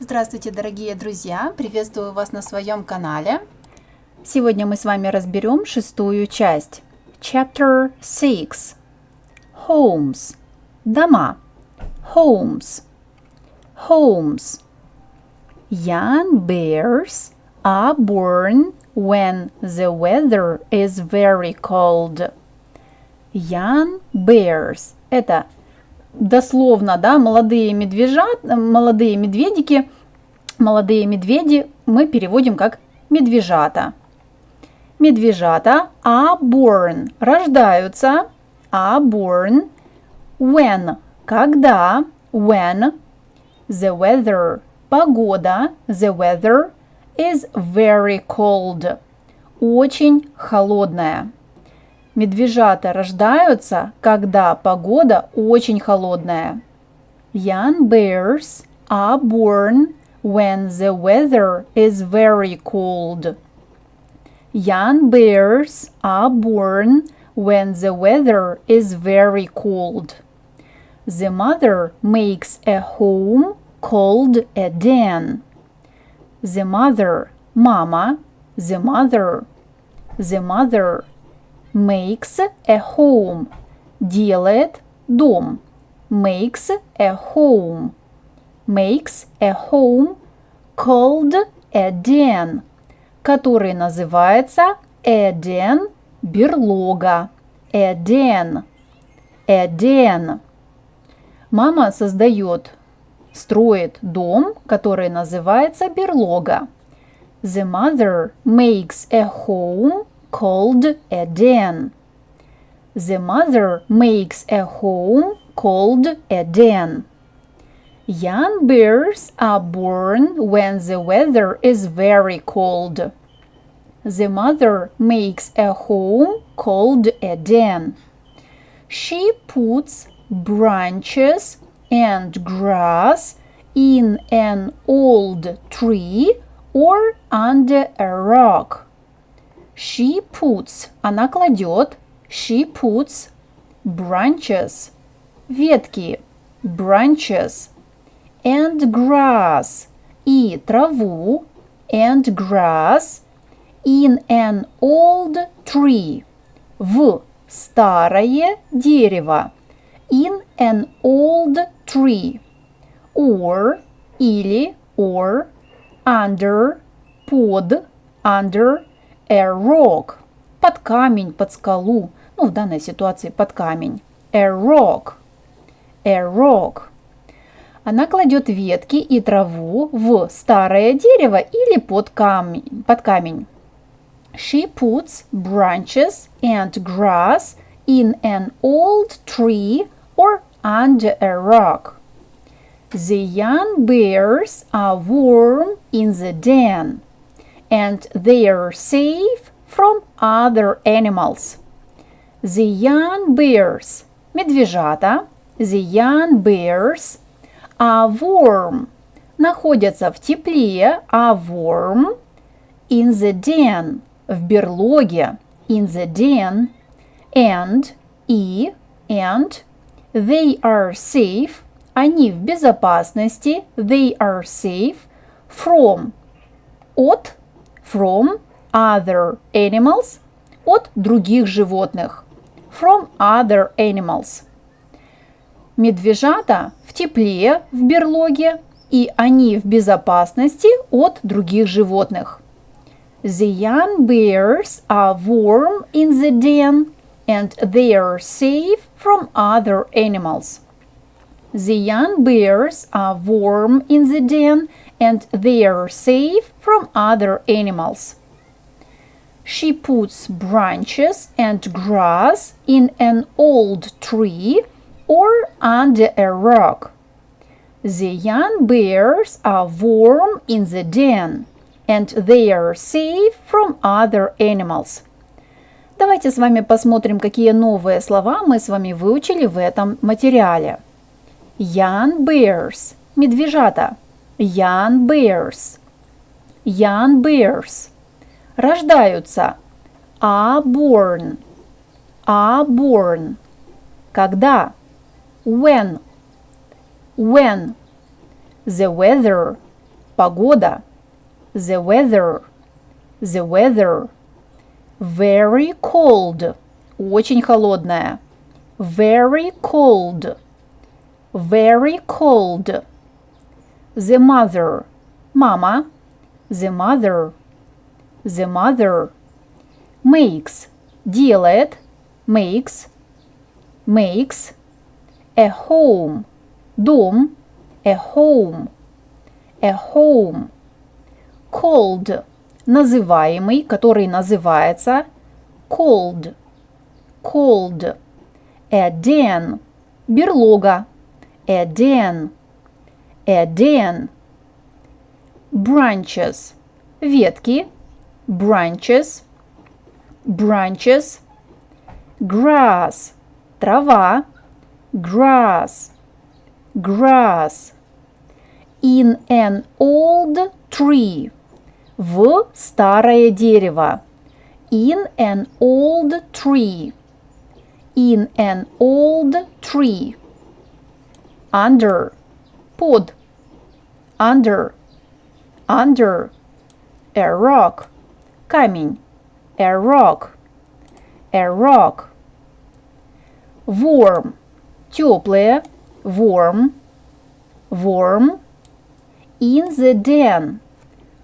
Здравствуйте, дорогие друзья! Приветствую вас на своем канале. Сегодня мы с вами разберем шестую часть. Chapter 6. Homes. Дома. Homes. Homes. Young bears are born when the weather is very cold. Young bears. Это дословно, да, молодые медведики, молодые медведи мы переводим как медвежата. Медвежата are born, рождаются, are born, when, когда, when, the weather, погода, the weather is very cold, очень холодная. Медвежата рождаются, когда погода очень холодная. Young bears are born when the weather is very cold. Young bears are born when the weather is very cold. The mother makes a home called a den. The mother, мама, the mother makes a home, делает дом. Makes a home called a den, который называется a den, берлога. A den. Мама строит дом, который называется берлога. The mother makes a home called a den. The mother makes a home called a den. Young bears are born when the weather is very cold. The mother makes a home called a den. She puts branches and grass in an old tree or under a rock. She puts, она кладет, she puts branches, ветки, branches, and grass, и траву, and grass, in an old tree, в старое дерево, in an old tree, or, или, or, under, под, under, a rock, под камень, под скалу, в данной ситуации под камень. A rock. Она кладет ветки и траву в старое дерево или под камень. She puts branches and grass in an old tree or under a rock. The young bears are warm in the den, and they are safe from other animals. The young bears, медвежата, the young bears are warm, находятся в тепле, are warm, in the den, в берлоге, in the den, and they are safe, они в безопасности, they are safe, from other animals, от других животных. From other animals. Медвежата в тепле в берлоге, и они в безопасности от других животных. The young bears are warm in the den, and they are safe from other animals. The young bears are warm in the den, and they are safe from other animals. She puts branches and grass in an old tree or under a rock. The young bears are warm in the den, and they are safe from other animals. Давайте с вами посмотрим, какие новые слова мы с вами выучили в этом материале. Young bears – медвежата. Young bears. Рождаются. Are born. Когда? When. The weather. Погода. The weather. The weather. Very cold. Очень холодная. Very cold. Very cold. The mother. Мама. The mother. The mother. Makes. Делает. Makes. Makes. A home. Дом. A home. A home. Called. Называемый, который называется. Called. Called. A den. Берлога. A den. A den. Branches. Ветки. Branches. Branches. Grass. Трава. Grass. Grass. In an old tree. В старое дерево. In an old tree. In an old tree. Under. Под. Under. Under. A rock. Камень. A rock. A rock. Warm. Теплое. Warm. Warm. In the den.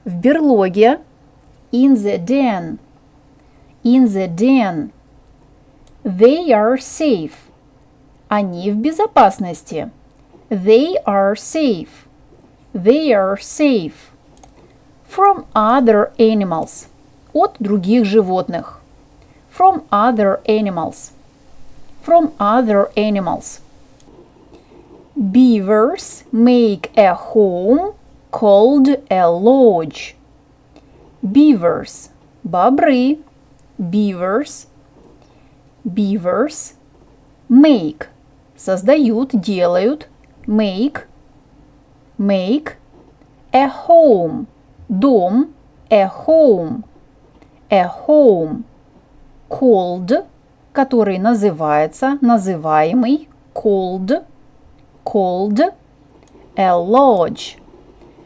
В берлоге. In the den. In the den. They are safe. Они в безопасности. They are safe. They are safe. From other animals. От других животных. From other animals. From other animals. Beavers make a home called a lodge. Beavers. Бобры. Beavers. Beavers. Make. Создают, делают. Make. Make. A home. Дом. A home. A home. Called. Который называется, называемый. Called. Called. A lodge.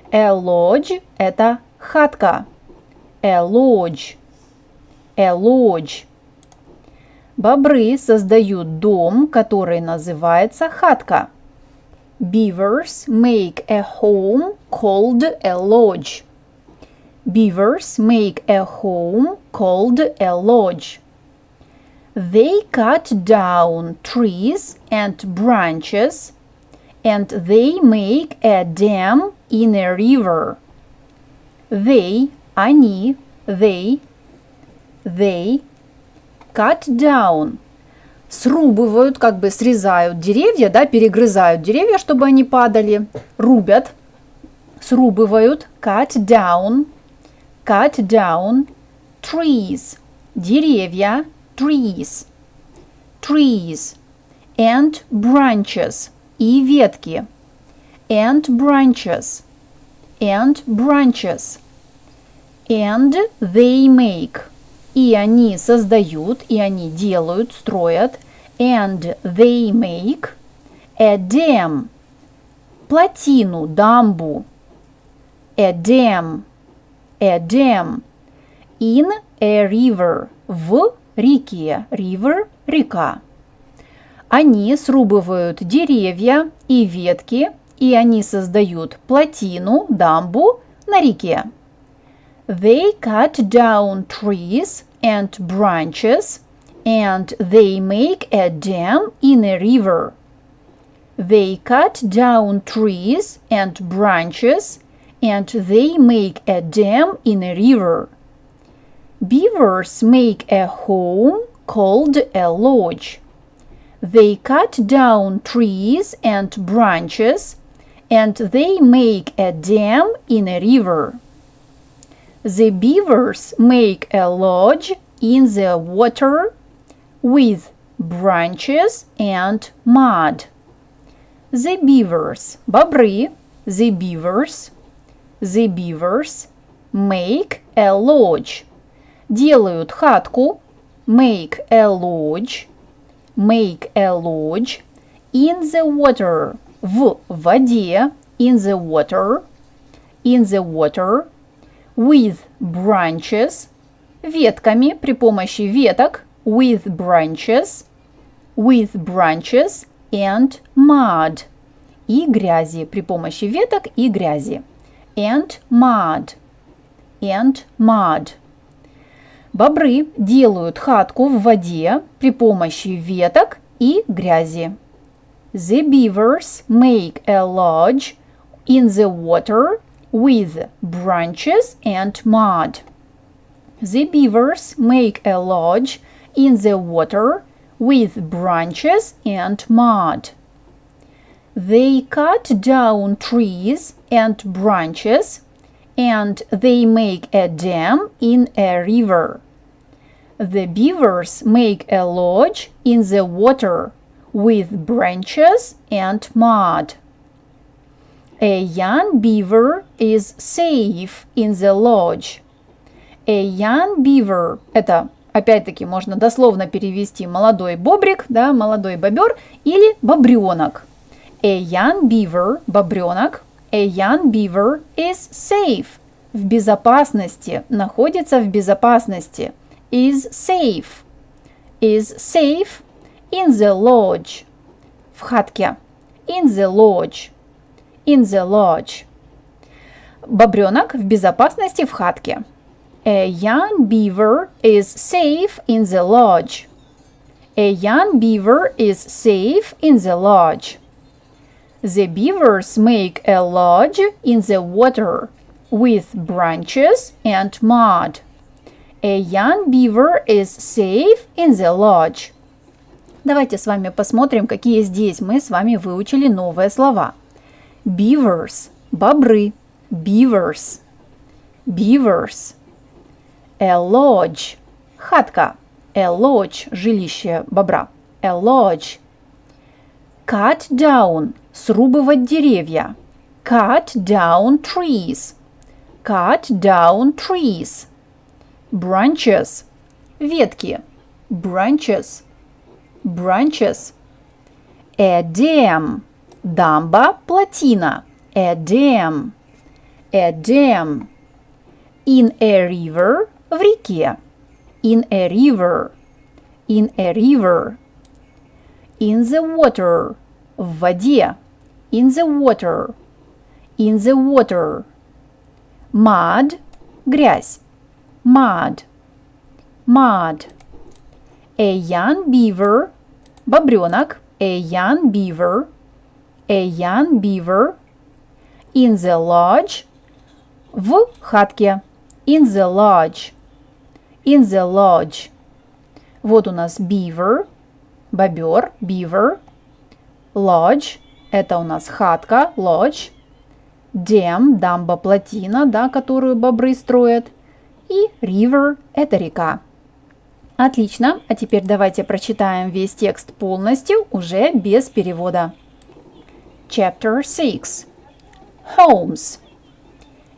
A lodge – это хатка. A lodge. A lodge. Бобры создают дом, который называется хатка. Beavers make a home called a lodge. Beavers make a home called a lodge. They cut down trees and branches, and they make a dam in a river. They, они, they cut down. Срубывают, как бы срезают деревья, да, перегрызают деревья, чтобы они падали. Рубят, срубывают, cut down. Cut down. Trees. Деревья, trees. Trees. And branches. И ветки. And branches. And branches. And they make. И они создают, и они делают, строят. And they make a dam. Плотину, дамбу. A dam. A dam. In a river. В реке. River – река. Они срубывают деревья и ветки, и они создают плотину, дамбу на реке. They cut down trees and branches, and they make a dam in a river. They cut down trees and branches, and they make a dam in a river. Beavers make a home called a lodge. They cut down trees and branches, and they make a dam in a river. The beavers make a lodge in the water with branches and mud. The beavers, бобры, the beavers make a lodge. Делают хатку, make a lodge in the water, в воде, in the water, in the water, with branches, ветками, при помощи веток, with branches, and mud, и грязи, при помощи веток и грязи, and mud. Бобры делают хатку в воде при помощи веток и грязи. The beavers make a lodge in the water with branches and mud. The beavers make a lodge in the water with branches and mud. They cut down trees and branches, and they make a dam in a river. The beavers make a lodge in the water with branches and mud. A young beaver is safe in the lodge. A young beaver – это, опять-таки, можно дословно перевести молодой бобрик, да, молодой бобер или бобренок. A young beaver – бобренок. A young beaver is safe – в безопасности, находится в безопасности. Is safe in the lodge. В хатке. In the lodge. Бобренок в безопасности в хатке. A young beaver is safe in the lodge. A young beaver is safe in the lodge. The beavers make a lodge in the water with branches and mud. A young beaver is safe in the lodge. Давайте с вами посмотрим, какие здесь мы с вами выучили новые слова. Beavers – бобры. Beavers. A lodge – хатка. A lodge – жилище бобра. A lodge. Cut down – срубывать деревья. Cut down trees. Branches – ветки. Branches. A dam – дамба, плотина. A dam. In a river – в реке. In a river. In the water – в воде. In the water. Mud – грязь. Mud. A young beaver – бобренок. A young beaver. In the lodge – в хатке. In the lodge. Вот у нас beaver – бобер, beaver. Lodge – это у нас хатка, lodge. Dam – дамба, плотина, да, которую бобры строят. И river – это река. Отлично, а теперь давайте прочитаем весь текст полностью, уже без перевода. Chapter 6. Homes.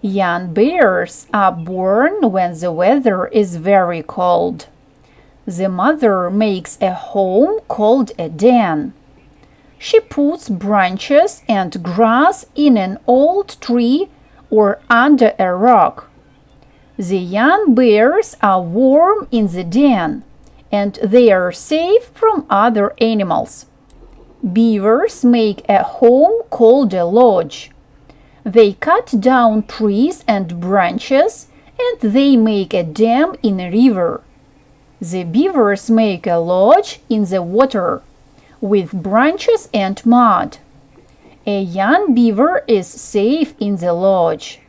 Young bears are born when the weather is very cold. The mother makes a home called a den. She puts branches and grass in an old tree or under a rock. The young bears are warm in the den, and they are safe from other animals. Beavers make a home called a lodge. They cut down trees and branches, and they make a dam in a river. The beavers make a lodge in the water, with branches and mud. A young beaver is safe in the lodge.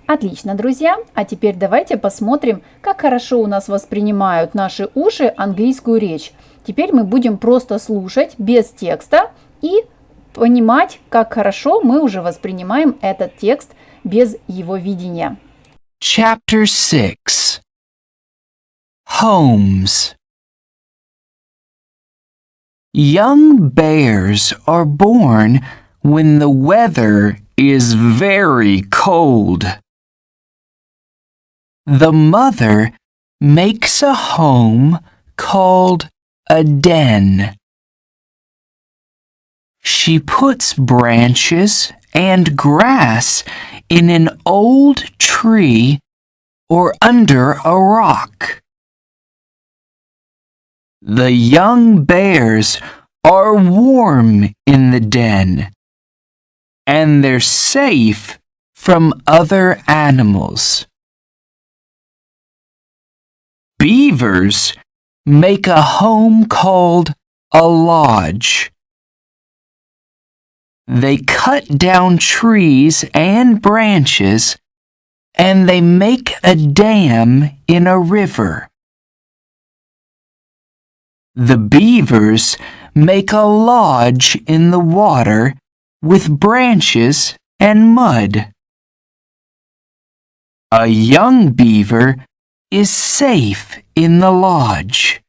Отлично, друзья. А теперь давайте посмотрим, как хорошо у нас воспринимают наши уши английскую речь. Теперь мы будем просто слушать без текста и понимать, как хорошо мы уже воспринимаем этот текст без его видения. Chapter 6. Homes. Young bears are born when the weather is very cold. The mother makes a home called a den. She puts branches and grass in an old tree or under a rock. The young bears are warm in the den, and they're safe from other animals. Beavers make a home called a lodge. They cut down trees and branches, and they make a dam in a river. The beavers make a lodge in the water with branches and mud. A young beaver is safe in the lodge.